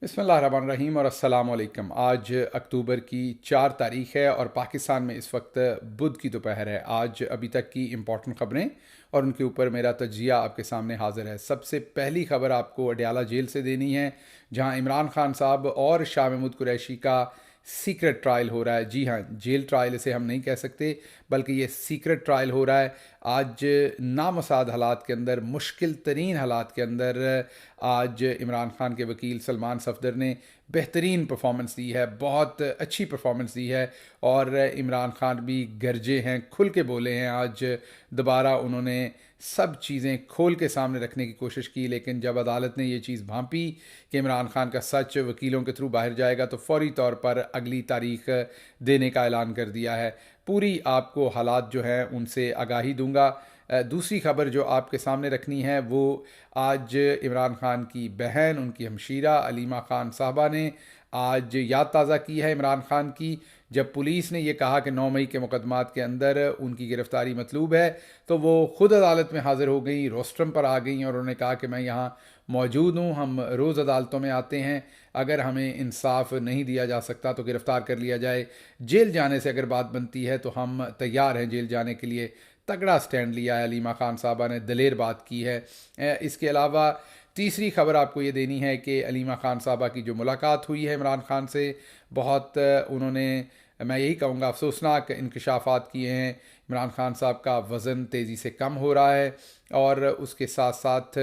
बिस्मिल्लाहिर्रहमानिर्रहीम और अस्सलाम वालेकुम। आज अक्टूबर की 4 तारीख है और पाकिस्तान में इस वक्त बुध की दोपहर है। आज अभी तक की इम्पोर्टेंट ख़बरें और उनके ऊपर मेरा तजिया आपके सामने हाजिर है। सबसे पहली खबर आपको अडयाला जेल से देनी है, जहां इमरान खान साहब और शाह महमूद कुरैशी का सीक्रेट ट्रायल हो रहा है। जी हाँ, जेल ट्रायल इसे हम नहीं कह सकते, बल्कि ये सीक्रेट ट्रायल हो रहा है। आज नामसाद हालात के अंदर, मुश्किल तरीन हालात के अंदर आज इमरान खान के वकील सलमान सफदर ने बेहतरीन परफॉर्मेंस दी है, बहुत अच्छी परफॉर्मेंस दी है। और इमरान खान भी गरजे हैं, खुल के बोले हैं। आज दोबारा उन्होंने सब चीज़ें खोल के सामने रखने की कोशिश की, लेकिन जब अदालत ने ये चीज़ भांपी कि इमरान खान का सच वकीलों के थ्रू बाहर जाएगा, तो फौरी तौर पर अगली तारीख देने का ऐलान कर दिया है। पूरी आपको हालात जो हैं उनसे आगाही दूंगा। दूसरी खबर जो आपके सामने रखनी है वो आज इमरान खान की बहन, उनकी हमशीरा अलीमा खान साहबा ने आज याद ताज़ा की है इमरान खान की। जब पुलिस ने यह कहा कि 9 मई के मुकदमात के अंदर उनकी गिरफ्तारी मतलूब है, तो वो ख़ुद अदालत में हाज़िर हो गई, रोस्ट्रम पर आ गई और उन्होंने कहा कि मैं यहाँ मौजूद हूँ। हम रोज़ अदालतों में आते हैं, अगर हमें इंसाफ नहीं दिया जा सकता तो गिरफ़्तार कर लिया जाए। जेल जाने से अगर बात बनती है तो हम तैयार हैं जेल जाने के लिए। तगड़ा स्टैंड लिया है अलीमा खान साहबा ने, दलेर बात की है। इसके अलावा तीसरी खबर आपको ये देनी है कि अलीमा खान साहबा की जो मुलाकात हुई है इमरान खान से, बहुत उन्होंने, मैं यही कहूँगा, अफसोसनाक इंकशाफात किए हैं। इमरान खान साहब का वज़न तेज़ी से कम हो रहा है और उसके साथ साथ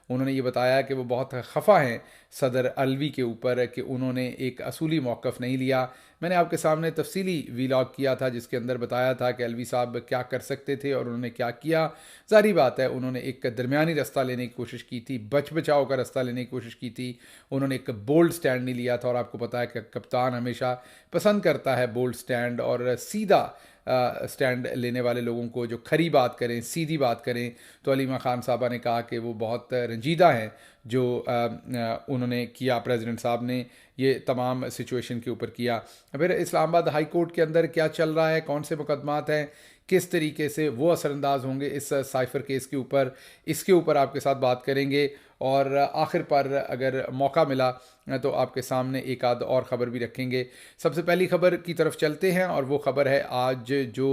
उन्होंने ये बताया कि वो बहुत खफा हैं सदर अलवी के ऊपर कि उन्होंने एक असूली मौक़िफ़ नहीं लिया। मैंने आपके सामने तफसीली वीलॉग किया था जिसके अंदर बताया था कि अलवी साहब क्या कर सकते थे और उन्होंने क्या किया। ज़ाहिर बात है उन्होंने एक दरमियानी रास्ता लेने की कोशिश की थी, बच बचाव का रास्ता लेने की कोशिश की थी। उन्होंने एक बोल्ड स्टैंड नहीं लिया था और आपको पता है कि कप्तान हमेशा पसंद करता है बोल्ड स्टैंड और सीधा स्टैंड लेने वाले लोगों को, जो खरी बात करें, सीधी बात करें। तो अलीमा खान साहबा ने कहा कि वो बहुत रंजीदा हैं जो उन्होंने किया, प्रेसिडेंट साहब ने ये तमाम सिचुएशन के ऊपर किया। फिर इस्लामाबाद हाई कोर्ट के अंदर क्या चल रहा है, कौन से मुकदमात हैं, किस तरीके से वो असरअंदाज होंगे इस साइफ़र केस के ऊपर, इसके ऊपर आपके साथ बात करेंगे। और आखिर पर अगर मौका मिला तो आपके सामने एक आध और ख़बर भी रखेंगे। सबसे पहली ख़बर की तरफ चलते हैं और वो ख़बर है आज जो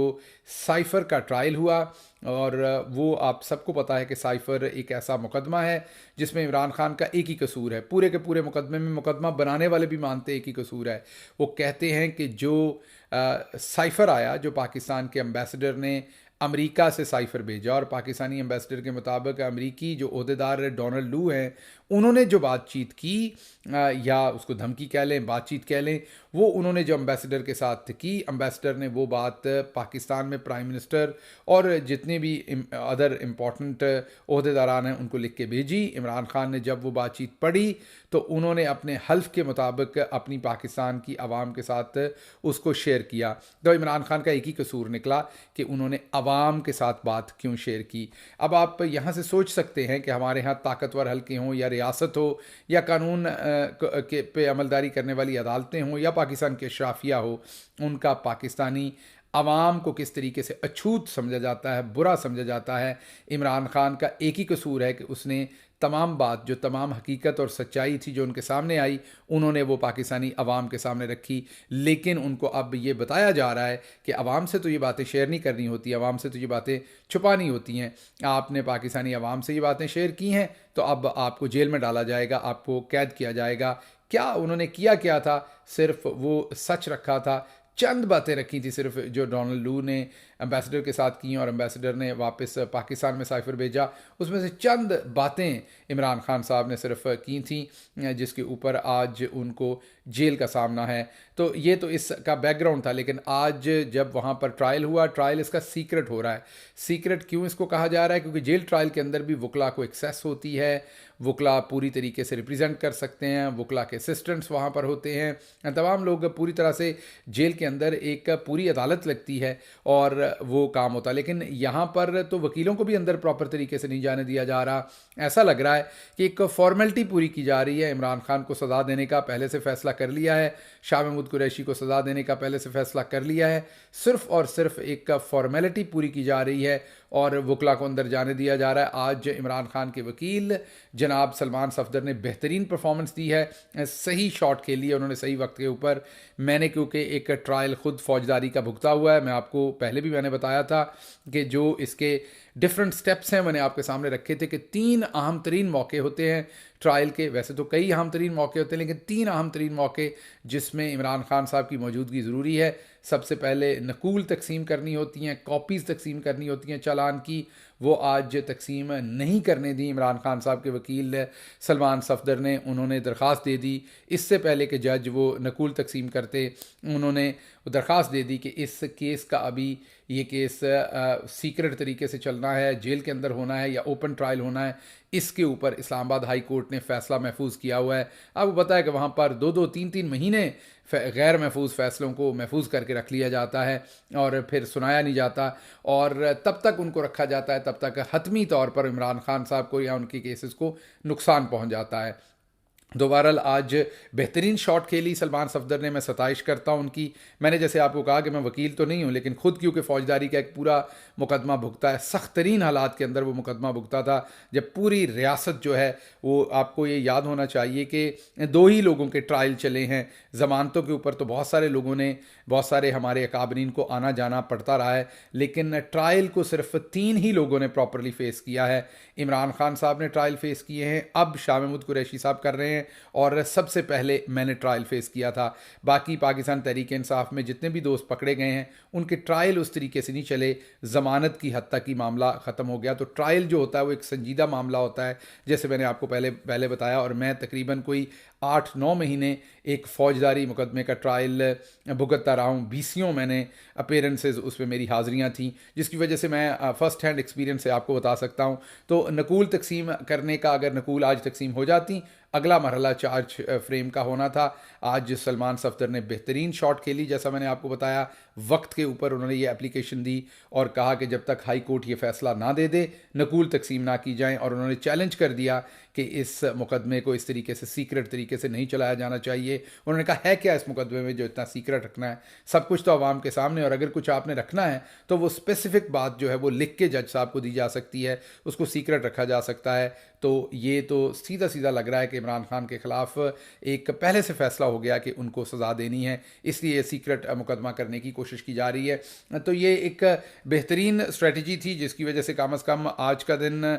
साइफ़र का ट्रायल हुआ। और वो आप सबको पता है कि साइफ़र एक ऐसा मुकदमा है जिसमें इमरान खान का एक ही कसूर है। पूरे के पूरे मुकदमे में मुकदमा बनाने वाले भी मानते एक ही कसूर है। वो कहते हैं कि जो साइफ़र आया, जो पाकिस्तान के एम्बेसडर ने अमेरिका से साइफ़र भेजा, और पाकिस्तानी एम्बेसडर के मुताबिक अमेरिकी जो ओहदेदार डोनाल्ड लू हैं, उन्होंने जो बातचीत की, या उसको धमकी कह लें, बातचीत कह लें, वो उन्होंने जो एम्बेसडर के साथ की, एम्बेसडर ने वो बात पाकिस्तान में प्राइम मिनिस्टर और जितने भी अदर इम्पोर्टेंट ओहदेदारान हैं उनको लिख के भेजी। इमरान खान ने जब वो बातचीत पढ़ी तो उन्होंने अपने हल्फ के मुताबिक अपनी पाकिस्तान की आवाम के साथ उसको शेयर किया। तो इमरान खान का एक ही कसूर निकला कि उन्होंने आवाम के साथ बात क्यों शेयर की। अब आप यहाँ से सोच सकते हैं कि हमारे यहाँ ताकतवर हल्के हों या रियासत हो या कानून के पे अमलदारी करने वाली अदालतें हों या पाकिस्तान के अशराफिया हो, उनका पाकिस्तानी आवाम को किस तरीके से अछूत समझा जाता है, बुरा समझा जाता है। इमरान खान का एक ही कसूर है कि उसने तमाम बात, जो तमाम हकीकत और सच्चाई थी जो उनके सामने आई, उन्होंने वो पाकिस्तानी अवाम के सामने रखी। लेकिन उनको अब ये बताया जा रहा है कि अवाम से तो ये बातें शेयर नहीं करनी होती, अवाम से तो ये बातें छुपानी होती हैं। आपने पाकिस्तानी अवाम से ये बातें शेयर की हैं तो अब आपको जेल में डाला जाएगा, आपको कैद किया जाएगा। क्या उन्होंने किया क्या था? सिर्फ वो सच रखा था, चंद बातें रखी थी सिर्फ, जो डोनाल्ड लू ने एम्बेसडर के साथ की और एम्बेसडर ने वापस पाकिस्तान में साइफ़र भेजा। उसमें से चंद बातें इमरान खान साहब ने सिर्फ की थी, जिसके ऊपर आज उनको जेल का सामना है। तो ये तो इसका बैकग्राउंड था। लेकिन आज जब वहाँ पर ट्रायल हुआ, ट्रायल इसका सीक्रेट हो रहा है। सीक्रेट क्यों इसको कहा जा रहा है? क्योंकि जेल ट्रायल के अंदर भी वकला को एक्सेस होती है, वकला पूरी तरीके से रिप्रेजेंट कर सकते हैं, वकला के असिस्टेंट्स वहाँ पर होते हैं, तमाम लोग पूरी तरह से जेल के अंदर एक पूरी अदालत लगती है और वो काम होता है। लेकिन यहाँ पर तो वकीलों को भी अंदर प्रॉपर तरीके से नहीं जाने दिया जा रहा। ऐसा लग रहा है कि एक फॉर्मेलिटी पूरी की जा रही है। इमरान खान को सज़ा देने का पहले से फ़ैसला कर लिया है, शाह महमूद कुरैशी को सज़ा देने का पहले से फ़ैसला कर लिया है। सिर्फ़ और सिर्फ एक फॉर्मेलिटी पूरी की जा रही है और वकला को अंदर जाने दिया जा रहा है। आज इमरान खान के वकील जनाब सलमान सफदर ने बेहतरीन परफॉर्मेंस दी है, सही शॉट खेली है उन्होंने सही वक्त के ऊपर। मैंने क्योंकि एक ट्रायल खुद फौजदारी का भुगता हुआ है, मैं आपको पहले भी मैंने बताया था कि जो इसके डिफरेंट स्टेप्स हैं मैंने आपके सामने रखे थे कि 3 अहम तरीन मौके होते हैं ट्रायल के। वैसे तो कई अहम तरीन मौके होते हैं, लेकिन 3 अहम तरीन मौके जिसमें इमरान खान साहब की मौजूदगी ज़रूरी है। सबसे पहले नकूल तकसीम करनी होती हैं, कॉपीज़ तकसीम करनी होती हैं चालान की, वो आज तकसीम नहीं करने दी इमरान खान साहब के वकील सलमान सफदर ने। उन्होंने दरख्वास्त दे दी इससे पहले कि जज वो नकूल तकसीम करते, उन्होंने दरख्वास्त दे दी कि इस केस का अभी ये केस सीक्रेट तरीके से चलना है, जेल के अंदर होना है या ओपन ट्रायल होना है, इसके ऊपर इस्लामाबाद हाई कोर्ट ने फ़ैसला महफूज किया हुआ है। आपको पता है कि वहाँ पर 2-2, 3-3 महीने गैर महफूज फ़ैसलों को महफूज करके रख लिया जाता है और फिर सुनाया नहीं जाता, और तब तक उनको रखा जाता है तब तक हतमी तौर पर इमरान खान साहब को या उनके केसेस को नुकसान पहुँच जाता है। दोबारा आज बेहतरीन शॉट खेली सलमान सफदर ने, मैं सताइश करता हूँ उनकी। मैंने जैसे आपको कहा कि मैं वकील तो नहीं हूँ, लेकिन खुद क्योंकि फ़ौजदारी का एक पूरा मुकदमा भुगता है, सख्त तरीन हालात के अंदर वो मुकदमा भुगता था, जब पूरी रियासत जो है वो, आपको ये याद होना चाहिए कि 2 ही लोगों के ट्रायल चले हैं। ज़मानतों के ऊपर तो बहुत सारे लोगों ने, बहुत सारे हमारे अकाबरीन को आना जाना पड़ता रहा है, लेकिन ट्रायल को सिर्फ 3 ही लोगों ने प्रॉपरली फ़ेस किया है। इमरान खान साहब ने ट्रायल फ़ेस किए हैं, अब शाह महमूद कुरैशी साहब कर रहे हैं, और सबसे पहले मैंने ट्रायल फेस किया था। बाकी पाकिस्तान तहरीक इंसाफ में जितने भी दोस्त पकड़े गए हैं उनके ट्रायल उस तरीके से नहीं चले, ज़मानत की हद तक ही मामला ख़त्म हो गया। तो ट्रायल जो होता है वो एक संजीदा मामला होता है, जैसे मैंने आपको पहले बताया, और मैं तकरीबन कोई 8-9 महीने एक फ़ौजदारी मुकदमे का ट्रायल भुगतता रहा हूँ। 20 मैंने अपीयरेंसेस उसमें मेरी हाज़िरियाँ थीं, जिसकी वजह से मैं फ़र्स्ट हैंड एक्सपीरियंस से आपको बता सकता हूँ। तो नकूल तकसीम करने का, अगर नकूल आज तकसीम हो जाती, अगला मरहला चार्ज फ्रेम का होना था। आज सलमान सफदर ने बेहतरीन शॉट खेली, जैसा मैंने आपको बताया, वक्त के ऊपर उन्होंने ये एप्लीकेशन दी और कहा कि जब तक हाई कोर्ट ये फ़ैसला ना दे दे नकूल तकसीम ना की जाए, और उन्होंने चैलेंज कर दिया कि इस मुकदमे को इस तरीके से सीक्रेट तरीके से नहीं चलाया जाना चाहिए। उन्होंने कहा है क्या इस मुकदमे में जो इतना सीक्रेट रखना है, सब कुछ तो आवाम के सामने, और अगर कुछ आपने रखना है तो वो स्पेसिफिक बात जो है वो लिख के जज साहब को दी जा सकती है, उसको सीक्रेट रखा जा सकता है। तो ये तो सीधा सीधा लग रहा है कि इमरान खान के ख़िलाफ़ एक पहले से फ़ैसला हो गया कि उनको सज़ा देनी है, इसलिए सीक्रेट मुकदमा करने की कोशिश की जा रही है। तो ये एक बेहतरीन स्ट्रेटजी थी, जिसकी वजह से कम अज़ कम आज का दिन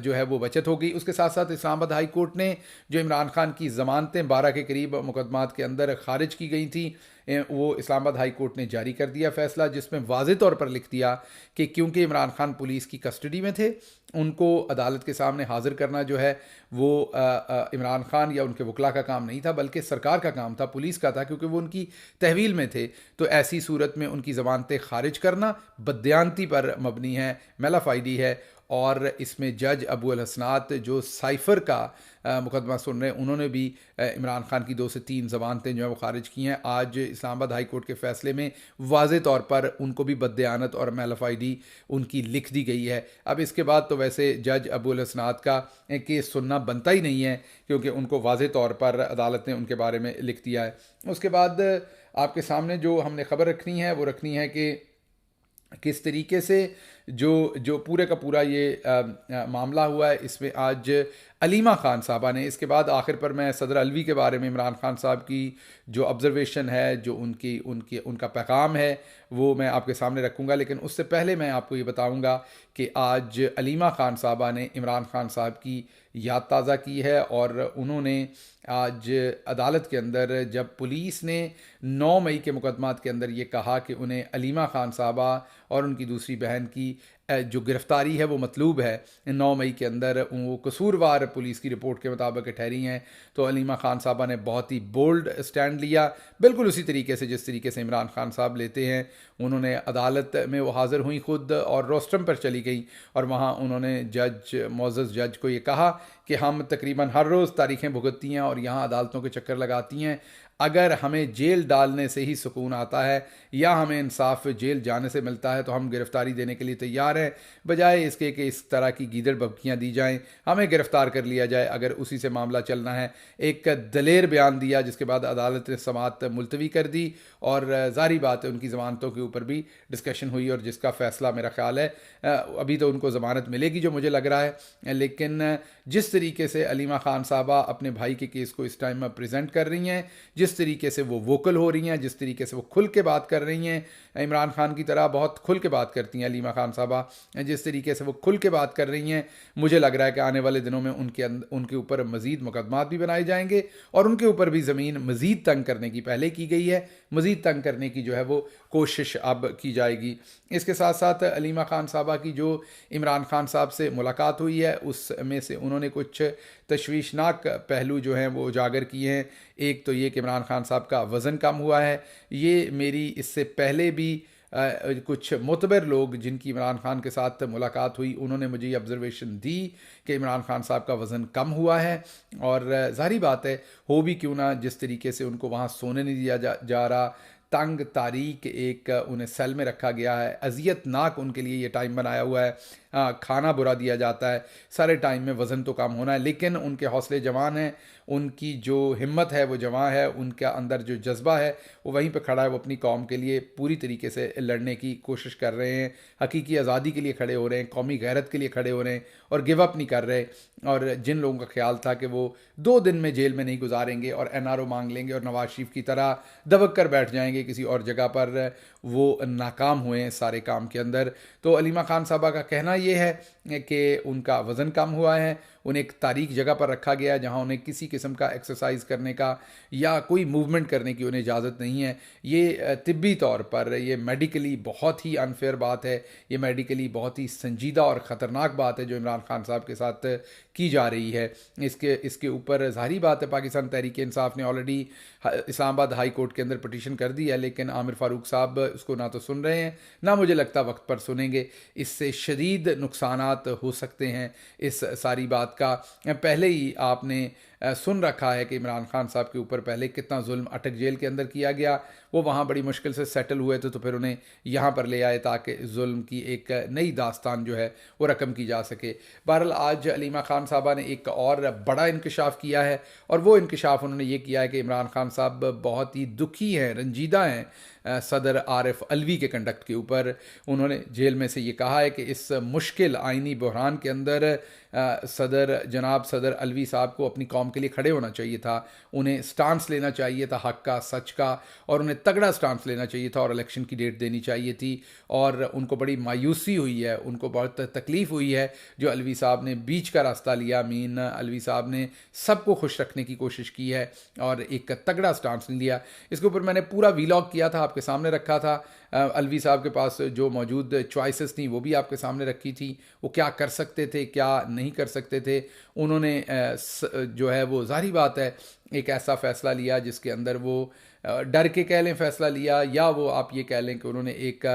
जो है वो बचत हो गई। उसके साथ साथ इस्लामाबाद हाई कोर्ट ने जो इमरान खान की ज़मानतें 12 के करीब मुकदमात के अंदर खारिज की गई थी, वो इस्लामाबाद हाई कोर्ट ने जारी कर दिया फ़ैसला, जिसमें वाज़े तौर पर लिख दिया कि क्योंकि इमरान खान पुलिस की कस्टडी में थे, उनको अदालत के सामने हाज़िर करना जो है वो इमरान खान या उनके वकला का काम नहीं था, बल्कि सरकार का काम था, पुलिस का था, क्योंकि वो उनकी तहवील में थे। तो ऐसी सूरत में उनकी ज़मानतें खारिज करना बदयांती पर मबनी है, मेलाफाइडी है। और इसमें जज अबू अल हसनात जो साइफ़र का मुकदमा सुन रहे हैं, उन्होंने भी इमरान खान की 2 से 3 ज़मानतें जो है वो खारिज की हैं। आज इस्लामाबाद हाई कोर्ट के फ़ैसले में वाज़े तौर पर उनको भी बदयानत और मेलाफाइडी उनकी लिख दी गई है। अब इसके बाद तो वैसे जज अबू अल हसनात का केस सुनना बनता ही नहीं है, क्योंकि उनको वाज़े तौर पर अदालत ने उनके बारे में लिख दिया है। उसके बाद आपके सामने जो हमने ख़बर रखनी है वो रखनी है कि किस तरीके से जो पूरे का पूरा ये मामला हुआ है। इसमें आज अलीमा ख़ान साहबा ने, इसके बाद आखिर पर मैं सदर अलवी के बारे में इमरान खान साहब की जो ऑब्ज़र्वेशन है, जो उनका पैगाम है, वो मैं आपके सामने रखूँगा। लेकिन उससे पहले मैं आपको ये बताऊँगा कि आज अलीमा ख़ान साहबा ने इमरान खान साहब की याद ताज़ा की है, और उन्होंने आज अदालत के अंदर जब पुलिस ने 9 मई के मुकदमात के अंदर ये कहा कि उन्हें अलीमा ख़ान साहबा और उनकी दूसरी बहन की जो गिरफ़्तारी है वो मतलूब है 9 मई के अंदर, वो कसूरवार पुलिस की रिपोर्ट के मुताबिक ठहरी हैं, तो अलीमा ख़ान साहबा ने बहुत ही बोल्ड स्टैंड लिया, बिल्कुल उसी तरीके से जिस तरीके से इमरान खान साहब लेते हैं। उन्होंने अदालत में वो हाज़िर हुई खुद, और रोस्टम पर चली गई, और वहाँ उन्होंने मोअज़्ज़ज़ जज को ये कहा कि हम तकरीबन हर रोज़ तारीखें भुगतती हैं और यहाँ अदालतों के चक्कर लगाती हैं, अगर हमें जेल डालने से ही सुकून आता है या हमें इंसाफ जेल जाने से मिलता है तो हम गिरफ़्तारी देने के लिए तैयार रहे हैं, बजाय इसके कि इस तरह की गीदड़ बबकियाँ दी जाएं, हमें गिरफ्तार कर लिया जाए अगर उसी से मामला चलना है। एक दलेर बयान दिया जिसके बाद अदालत ने समाअत मुलतवी कर दी और ज़ाहिर बात है उनकी ज़मानतों के ऊपर भी डिस्कशन हुई और जिसका फ़ैसला मेरा ख्याल है अभी तो उनको ज़मानत मिलेगी जो मुझे लग रहा है। लेकिन जिस तरीके से अलीमा खान साहबा अपने भाई के केस को इस टाइम में प्रेजेंट कर रही हैं, जिस तरीके से वो वोकल हो रही हैं, जिस तरीके से वो खुल के बात कर रही हैं, इमरान खान की तरह बहुत खुल के बात करती हैं अलीमा खान साहबा, जिस तरीके से वो खुल के बात कर रही हैं, मुझे लग रहा है कि आने वाले दिनों में उनके ऊपर मज़ीद मुकदमात भी बनाए जाएंगे और उनके ऊपर भी ज़मीन मज़ीद तंग करने की पहले की गई है, मज़ीद तंग करने की जो है वो कोशिश अब की जाएगी। इसके साथ साथ अलीमा खान साहबा की जो इमरान खान साहब से मुलाकात हुई है उसमें से उन्होंने कुछ तशवीशनाक पहलू जो हैं वो उजागर किए हैं। एक तो ये कि इमरान खान साहब का वज़न कम हुआ है। ये मेरी इससे पहले भी कुछ मोतबर लोग जिनकी इमरान खान के साथ मुलाकात हुई उन्होंने मुझे ये ऑब्ज़रवेशन दी कि इमरान खान साहब का वज़न कम हुआ है और ज़ाहिर बात है हो भी क्यों ना, जिस तरीके से उनको वहाँ सोने नहीं दिया जा रहा, तंग तारीक एक उन्हें सेल में रखा गया है, अजियतनाक उनके लिए ये टाइम बनाया हुआ है, खाना बुरा दिया जाता है, सारे टाइम में वज़न तो कम होना है, लेकिन उनके हौसले जवान हैं, उनकी जो हिम्मत है वो जवां है, उनके अंदर जो जज्बा है वो वहीं पे खड़ा है। वो अपनी कौम के लिए पूरी तरीके से लड़ने की कोशिश कर रहे हैं, हकीकी आज़ादी के लिए खड़े हो रहे हैं, कौमी गैरत के लिए खड़े हो रहे हैं और गिव अप नहीं कर रहे। और जिन लोगों का ख्याल था कि वो 2 दिन में जेल में नहीं गुजारेंगे और NRO मांग लेंगे और नवाज शरीफ की तरह दबक कर बैठ जाएंगे किसी और जगह पर, वो नाकाम हुए सारे काम के अंदर। तो अलीमा खान साहबा का कहना ये है कि उनका वज़न कम हुआ है, उन्हें एक तारीख जगह पर रखा गया है जहां उन्हें किसी किस्म का एक्सरसाइज करने का या कोई मूवमेंट करने की उन्हें इजाज़त नहीं है। ये तिब्बी तौर पर ये मेडिकली बहुत ही अनफेयर बात है, ये मेडिकली बहुत ही संजीदा और ख़तरनाक बात है जो इमरान खान साहब के साथ की जा रही है। इसके ऊपर ज़ाहिर बात है पाकिस्तान तहरीक इंसाफ ने ऑलरेडी इस्लामाबाद हाई कोर्ट के अंदर पटिशन कर दी है, लेकिन आमिर फ़ारूक साहब उसको ना तो सुन रहे हैं ना मुझे लगता वक्त पर सुनेंगे। इससे शदीद नुकसानात हो सकते हैं इस सारी बात का। पहले ही आपने सुन रखा है कि इमरान खान साहब के ऊपर पहले कितना जुल्म अटक जेल के अंदर किया गया, वो वहाँ बड़ी मुश्किल से सेटल हुए थे तो फिर उन्हें यहाँ पर ले आए ताकि जुल्म की एक नई दास्तान जो है वो रकम की जा सके। बहरहाल आज अलीमा खान साहबा ने एक और बड़ा इंकशाफ किया है और वो इंकशाफ उन्होंने ये किया है कि इमरान खान साहब बहुत ही दुखी हैं, रंजीदा हैं सदर आरिफ अलवी के कंडक्ट के ऊपर। उन्होंने जेल में से ये कहा है कि इस मुश्किल आइनी बहरान के अंदर जनाब सदर अलवी साहब को अपनी कौम के लिए खड़े होना चाहिए था, उन्हें स्टांस लेना चाहिए था हक का, सच का, और उन्हें तगड़ा स्टांस लेना चाहिए था और इलेक्शन की डेट देनी चाहिए थी। और उनको बड़ी मायूसी हुई है, उनको बहुत तकलीफ़ हुई है जो अलवी साहब ने बीच का रास्ता लिया। मीन अलवी साहब ने सबको खुश रखने की कोशिश की है और एक तगड़ा स्टांस नहीं लिया। इसके ऊपर मैंने पूरा वीलॉग किया था, आपके सामने रखा था। अलवी साहब के पास जो मौजूद चॉइसेस थी वो भी आपके सामने रखी थी, वो क्या कर सकते थे क्या नहीं कर सकते थे। उन्होंने जो है वो ज़ाहिर बात है एक ऐसा फ़ैसला लिया जिसके अंदर वो डर के कह लें फ़ैसला लिया, या वो आप ये कह लें कि उन्होंने एक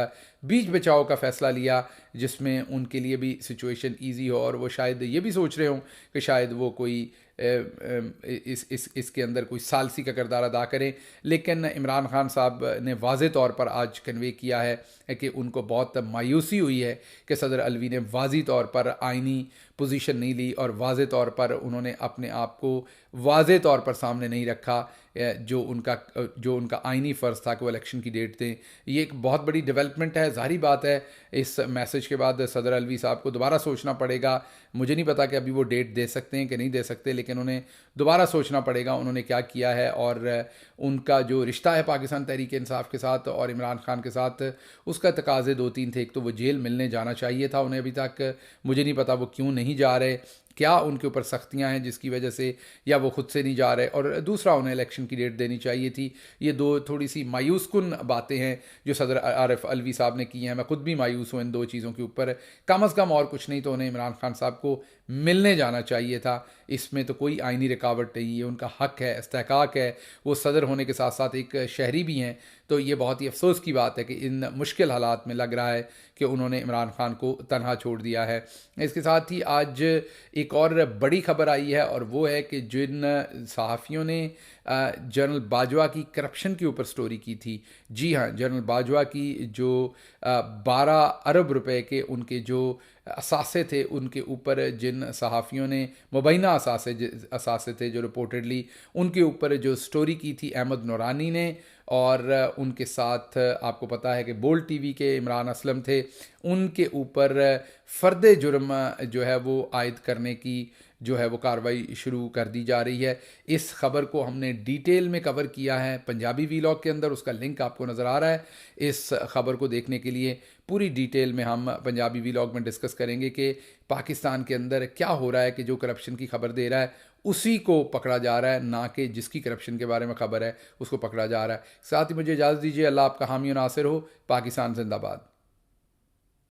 बीच बचाव का फ़ैसला लिया जिसमें उनके लिए भी सिचुएशन इजी हो और वो शायद ये भी सोच रहे हों कि शायद वो कोई इसके अंदर कोई सालसी का किरदार अदा करें। लेकिन इमरान खान साहब ने वाज़े तौर पर आज कन्वे किया है कि उनको बहुत मायूसी हुई है कि सदर अलवी ने वाज़ी तौर पर आइनी पोजीशन नहीं ली और वाज़े तौर पर उन्होंने अपने आप को वाज़े तौर पर सामने नहीं रखा जो उनका आइनी फ़र्ज़ था कि वो इलेक्शन की डेट दें। ये एक बहुत बड़ी डेवलपमेंट है। ज़ाहिर बात है इस मैसेज के बाद सदर अलवी साहब को दोबारा सोचना पड़ेगा। मुझे नहीं पता कि अभी वो डेट दे सकते हैं कि नहीं दे सकते, लेकिन उन्हें दोबारा सोचना पड़ेगा उन्होंने क्या किया है और उनका जो रिश्ता है पाकिस्तान तहरीक इंसाफ के साथ और इमरान खान के साथ, उसका तकाज़े 2-3 थे। एक तो वो जेल मिलने जाना चाहिए था उन्हें, अभी तक मुझे नहीं पता वो क्यों नहीं जा रहे, क्या उनके ऊपर सख्तियां हैं जिसकी वजह से, या वो खुद से नहीं जा रहे, और दूसरा उन्हें इलेक्शन की डेट देनी चाहिए थी। ये दो थोड़ी सी मायूस कुन बातें हैं जो सदर आरिफ अलवी साहब ने की हैं। मैं खुद भी मायूस हूँ इन दो चीज़ों के ऊपर। कम अज़ कम और कुछ नहीं तो उन्हें इमरान खान साहब को मिलने जाना चाहिए था। इसमें तो कोई आइनी रुकावट नहीं है, उनका हक है, इस्तेहकाक है, वो सदर होने के साथ साथ एक शहरी भी हैं। तो ये बहुत ही अफसोस की बात है कि इन मुश्किल हालात में लग रहा है कि उन्होंने इमरान खान को तनहा छोड़ दिया है। इसके साथ ही आज एक और बड़ी खबर आई है और वो है कि जिन सहाफ़ियों ने जनरल बाजवा की करप्शन के ऊपर स्टोरी की थी, जी हाँ, जनरल बाजवा की जो 12 अरब रुपए के उनके जो असासे थे, उनके ऊपर जिन सहाफ़ियों ने मुबैना असासे थे जो रिपोर्टेडली उनके ऊपर जो स्टोरी की थी अहमद नूरानी ने, और उनके साथ आपको पता है कि बोल्ड टीवी के इमरान असलम थे, उनके ऊपर फ़र्द जुर्म जो है वो आयद करने की जो है वो कार्रवाई शुरू कर दी जा रही है। इस खबर को हमने डिटेल में कवर किया है पंजाबी वीलॉग के अंदर, उसका लिंक आपको नज़र आ रहा है। इस खबर को देखने के लिए पूरी डिटेल में हम पंजाबी वीलॉग में डिस्कस करेंगे कि पाकिस्तान के अंदर क्या हो रहा है कि जो करप्शन की खबर दे रहा है उसी को पकड़ा जा रहा है, ना कि जिसकी करप्शन के बारे में खबर है उसको पकड़ा जा रहा है। साथ ही मुझे इजाज़त दीजिए। अल्लाह आपका हामी और नासिर हो। पाकिस्तान जिंदाबाद।